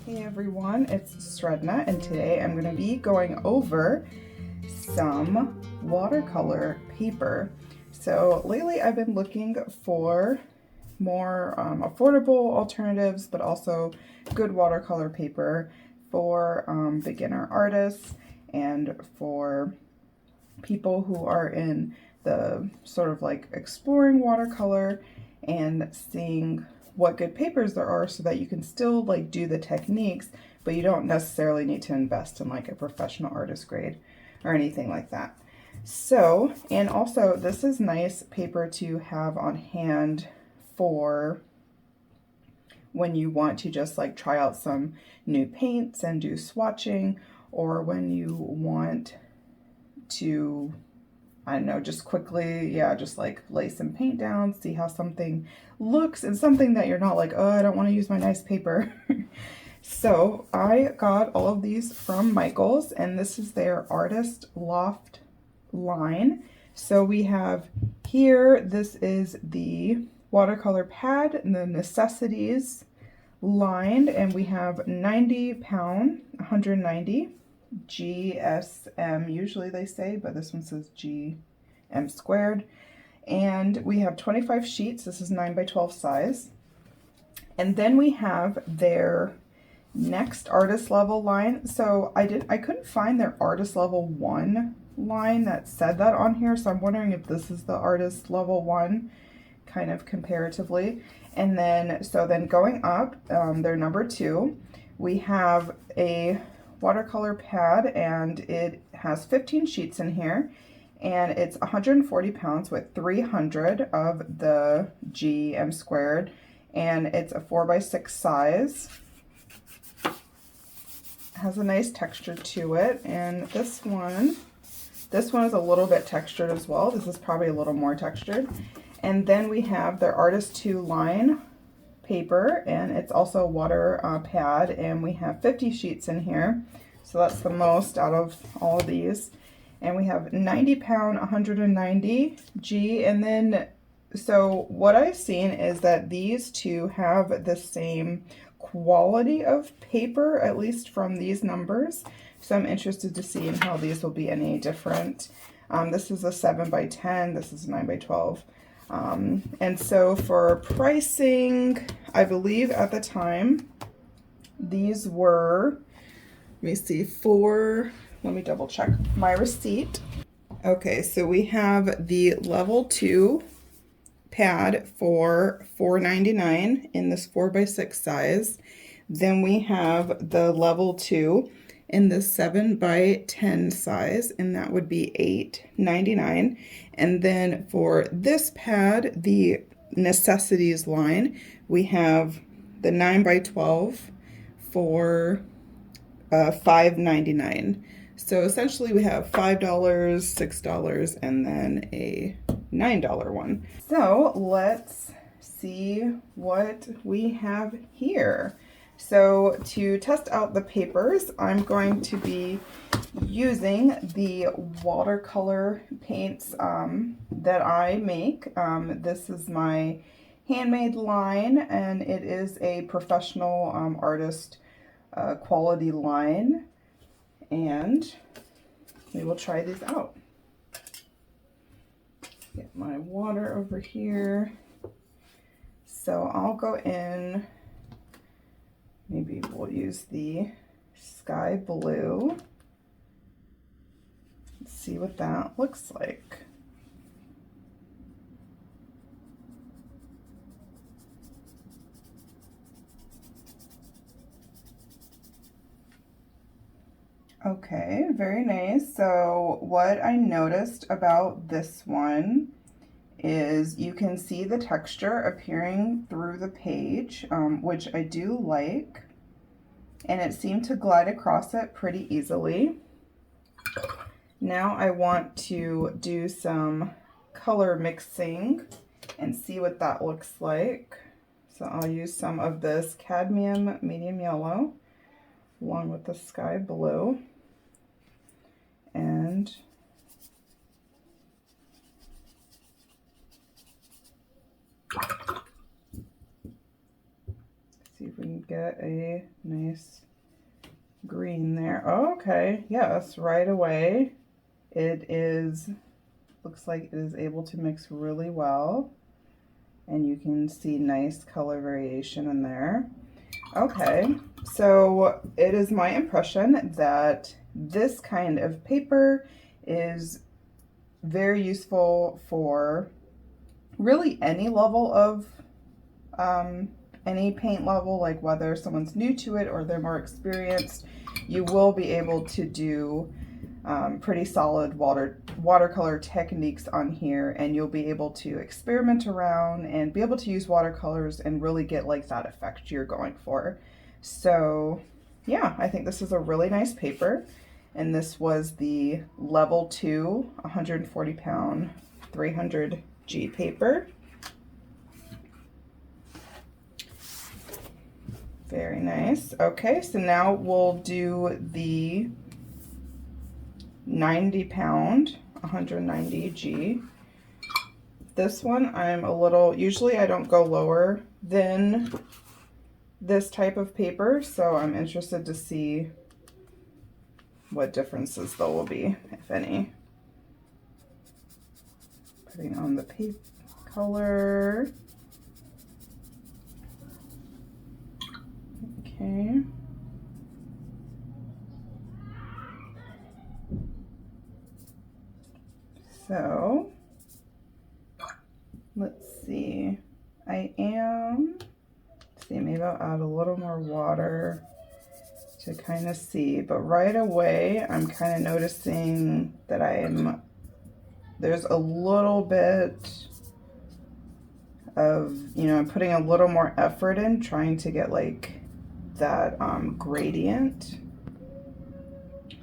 Hey everyone, it's Sredna, and today I'm going to be going over some watercolor paper. So lately I've been looking for more affordable alternatives, but also good watercolor paper for beginner artists and for people who are in the sort of like exploring watercolor and seeing what good papers there are so that you can still like do the techniques, but you don't necessarily need to invest in like a professional artist grade or anything like that. So, and also this is nice paper to have on hand for when you want to just like try out some new paints and do swatching, or when you want to, I don't know, just quickly, just like lay some paint down, see how something looks, and something that you're not like, oh, I don't want to use my nice paper. So I got all of these from Michaels, and this is their Arist Loft line. So we have here, this is the Watercolor Pad and the Necessities line, and we have 90 pound, 190 GSM, usually they say, but this one says GM squared. And we have 25 sheets. This is 9 by 12 size. And then we have their next artist level line. So I couldn't find their artist level 1 line that said that on here. So I'm wondering if this is the artist level 1 kind of comparatively. And then, so then going up, their number 2, we have a watercolor pad, and it has 15 sheets in here, and it's 140 pounds with 300 of the GM squared, and it's a 4x6 size. It has a nice texture to it, and this one is a little bit textured as well. This is probably a little more textured. And then we have their Artist 2 line paper, and it's also a water pad, and we have 50 sheets in here, so that's the most out of all of these. And we have 90 pound, 190 G. And then, so what I've seen is that these two have the same quality of paper, at least from these numbers. So I'm interested to see in how these will be any different. This is a 7 by 10, this is 9 by 12. And so for pricing, I believe at the time, these were, let me see, let me double check my receipt. Okay, so we have the level 2 pad for $4.99 in this 4x6 size. Then we have the level 2 in the 7 by 10 size, and that would be $8.99. And then for this pad, the Necessities line, we have the 9 by 12 for $5.99. So essentially we have $5, $6, and then a $9 one. So let's see what we have here. So to test out the papers, I'm going to be using the watercolor paints that I make. This is my handmade line, and it is a professional artist quality line, and we will try these out. Get my water over here. So I'll go in, maybe we'll use the sky blue. Let's see what that looks like. Okay, very nice. So what I noticed about this one is you can see the texture appearing through the page, which I do like, and it seemed to glide across it pretty easily. Now I want to do some color mixing and see what that looks like. So I'll use some of this cadmium medium yellow along with the sky blue, and See if we can get a nice green there. Oh, okay, yes, right away. It is, looks like it is able to mix really well. And you can see nice color variation in there. Okay, so it is my impression that this kind of paper is very useful for really any level of any paint level, like whether someone's new to it or they're more experienced. You will be able to do pretty solid watercolor techniques on here, and you'll be able to experiment around and be able to use watercolors and really get like that effect you're going for. So yeah, I think this is a really nice paper, and this was the level 2 140 pound 300G paper. Very nice. Okay, so now we'll do the 90 pound 190G. This one I'm a little, usually I don't go lower than this type of paper, so I'm interested to see what differences there will be, if any. Putting on the paper color. Okay. So, let's see. Maybe I'll add a little more water to kind of see, but right away I'm kind of noticing that there's a little bit of, I'm putting a little more effort in trying to get like that gradient.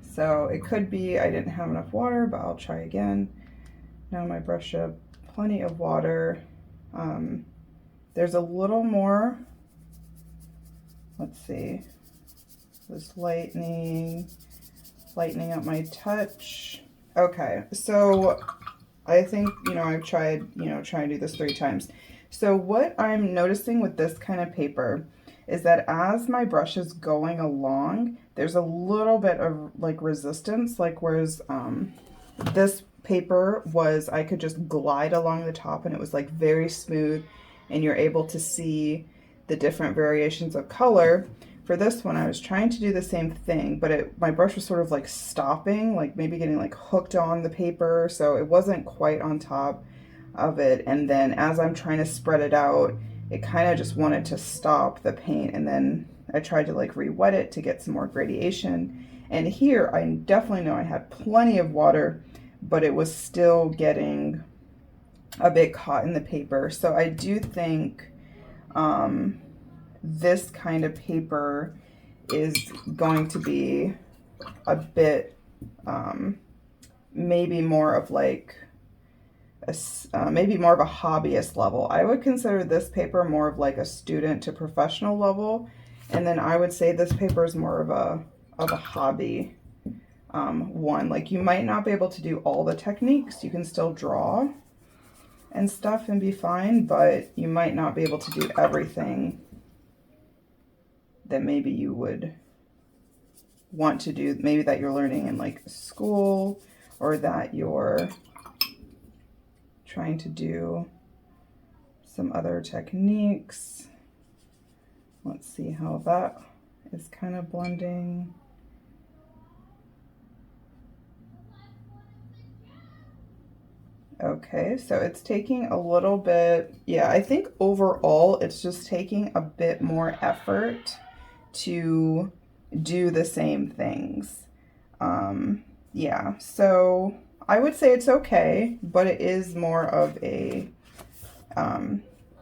So it could be I didn't have enough water, but I'll try again. Now my brush up, plenty of water. There's a little more, let's see, just lightening up my touch. Okay, so I think, I've tried, try and do this 3 times. So what I'm noticing with this kind of paper is that as my brush is going along, there's a little bit of like resistance, like whereas this paper was, I could just glide along the top and it was like very smooth and you're able to see the different variations of color. For this one, I was trying to do the same thing, but my brush was sort of like stopping, like maybe getting like hooked on the paper, so it wasn't quite on top of it. And then as I'm trying to spread it out, it kind of just wanted to stop the paint, and then I tried to like re-wet it to get some more gradation. And here, I definitely know I had plenty of water, but it was still getting a bit caught in the paper. So I do think this kind of paper is going to be a bit maybe more of like maybe more of a hobbyist level. I would consider this paper more of like a student to professional level, and then I would say this paper is more of a hobby one. Like you might not be able to do all the techniques. You can still draw and stuff and be fine, but you might not be able to do everything that maybe you would want to do, maybe that you're learning in like school, or that you're trying to do some other techniques. Let's see how that is kind of blending. Okay, so it's taking a little bit, yeah, I think overall it's just taking a bit more effort to do the same things. Yeah, so I would say it's okay, but it is more of a,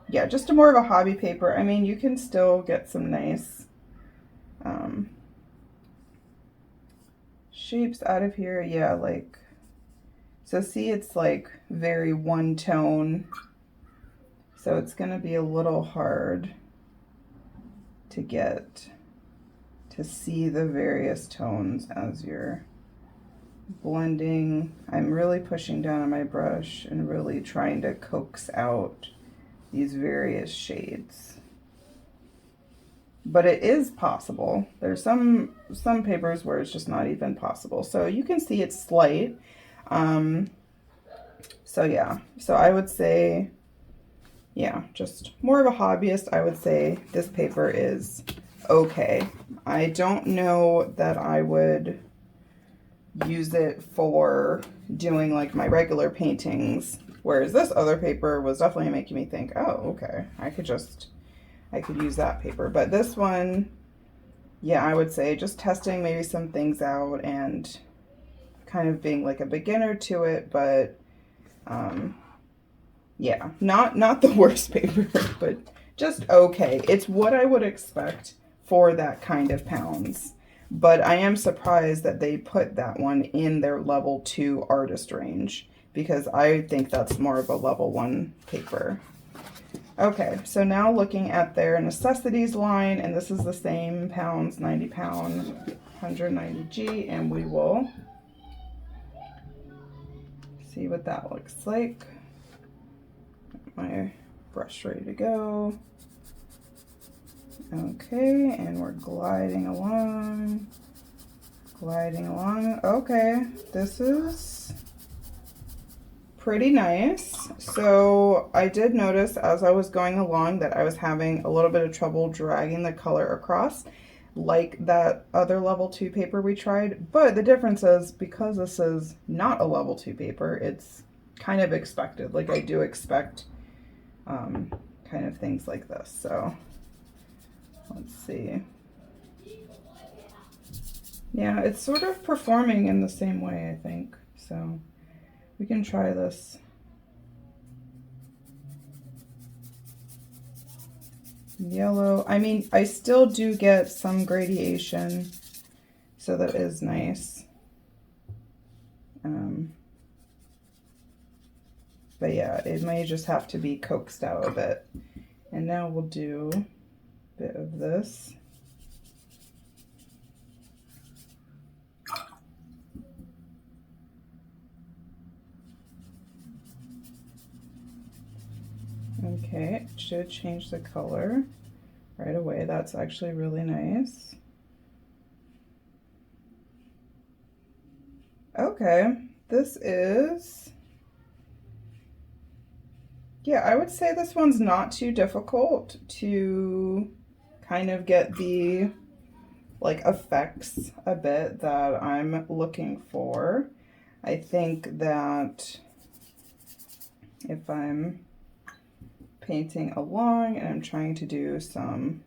yeah, just more of a hobby paper. I mean, you can still get some nice shapes out of here. Yeah, like, so see, it's like very one tone, so it's going to be a little hard to get to see the various tones as you're blending. I'm really pushing down on my brush and really trying to coax out these various shades. but it is possible. There's some papers where it's just not even possible. So you can see it's slight. So yeah, so I would say, yeah, just more of a hobbyist, I would say this paper is okay. I don't know that I would use it for doing like my regular paintings, whereas this other paper was definitely making me think, oh, okay, I could use that paper. But this one, yeah, I would say just testing maybe some things out and kind of being like a beginner to it, but yeah, not the worst paper, but just okay. It's what I would expect for that kind of pounds. But I am surprised that they put that one in their level 2 artist range, because I think that's more of a level 1 paper. Okay, so now looking at their necessities line, and this is the same pounds, 90 pound, 190G, and we will see what that looks like. My brush ready to go. Okay, and we're gliding along. Okay, this is pretty nice. So I did notice as I was going along that I was having a little bit of trouble dragging the color across, like that other level 2 paper we tried. But the difference is, because this is not a level 2 paper, it's kind of expected. Like, I do expect kind of things like this. So let's see. Yeah, it's sort of performing in the same way, I think. So we can try this. Yellow. I mean, I still do get some gradation, so that is nice. But yeah, it may just have to be coaxed out a bit. And now we'll do a bit of this. Okay, it should change the color right away. That's actually really nice. Okay, this is, yeah, I would say this one's not too difficult to kind of get the like effects a bit that I'm looking for. I think that if I'm painting along and I'm trying to do some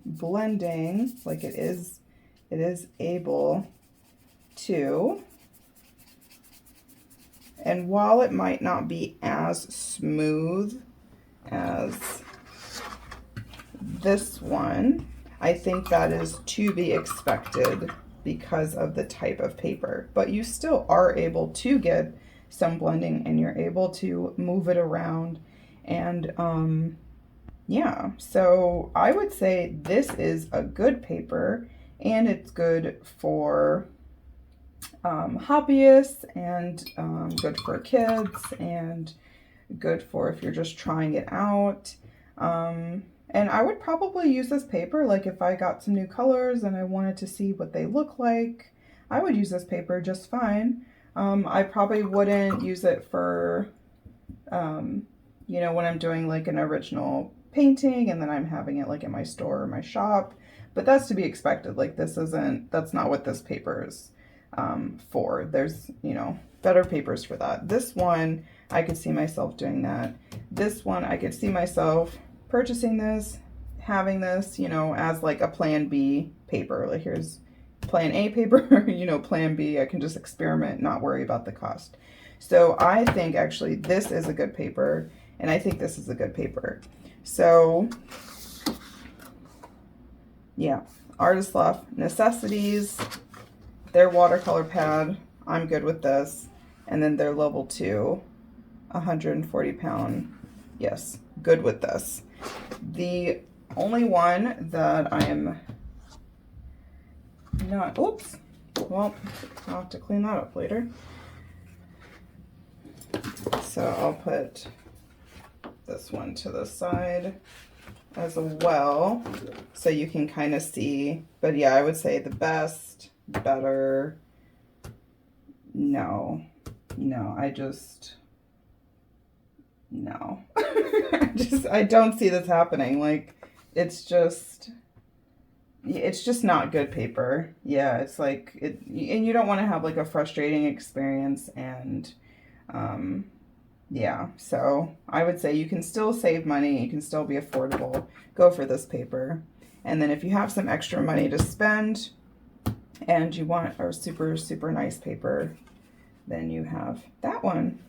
blending, like it is able to. And while it might not be as smooth as this one, I think that is to be expected because of the type of paper. But you still are able to get some blending, and you're able to move it around. And yeah, so I would say this is a good paper, and it's good for hobbyists, and good for kids, and good for if you're just trying it out. And I would probably use this paper, like if I got some new colors and I wanted to see what they look like, I would use this paper just fine. I probably wouldn't use it for, you know, when I'm doing like an original painting and then I'm having it like in my store or my shop, but that's to be expected. Like, that's not what this paper is for. There's, you know, better papers for that. This one, I could see myself doing that. This one, I could see myself purchasing this, having this, you know, as like a plan B paper. Like, here's plan A paper, you know, plan B, I can just experiment, not worry about the cost. So I think actually this is a good paper, and I think this is a good paper. So yeah, Arist Loft Necessities, their watercolor pad, I'm good with this. And then their level 2, 140 pound, yes, good with this. The only one that I am not, oops, well, I'll have to clean that up later. So I'll put this one to the side. as well, so you can kind of see. But yeah, I would say the best, better, no, no, no. I don't see this happening. Like, it's just not good paper. Yeah, it's like, and you don't want to have like a frustrating experience, and yeah, so I would say you can still save money, you can still be affordable, go for this paper. And then if you have some extra money to spend and you want a super, super nice paper, then you have that one.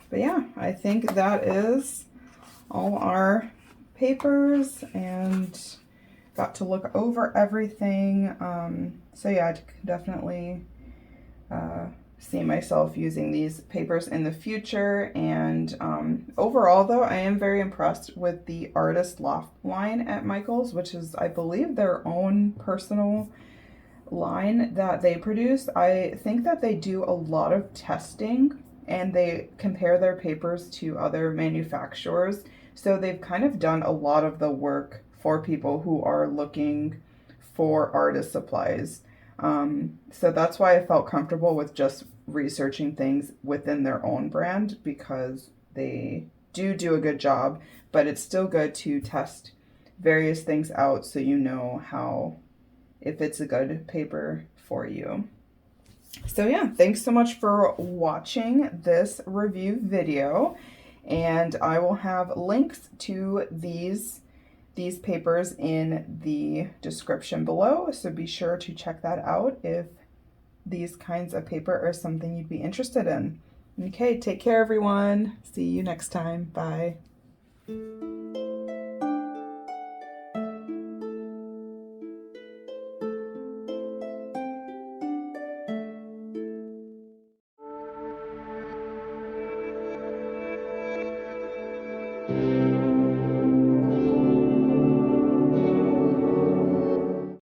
But yeah, I think that is all our papers, and got to look over everything. So yeah, I definitely see myself using these papers in the future. And overall though, I am very impressed with the Arist Loft line at Michaels, which is, I believe, their own personal line that they produce. I think that they do a lot of testing and they compare their papers to other manufacturers. So they've kind of done a lot of the work for people who are looking for artist supplies. So that's why I felt comfortable with just researching things within their own brand, because they do a good job, but it's still good to test various things out so you know if it's a good paper for you. So yeah, thanks so much for watching this review video, and I will have links to these papers in the description below, so be sure to check that out if these kinds of paper are something you'd be interested in. Okay, take care everyone. See you next time. Bye.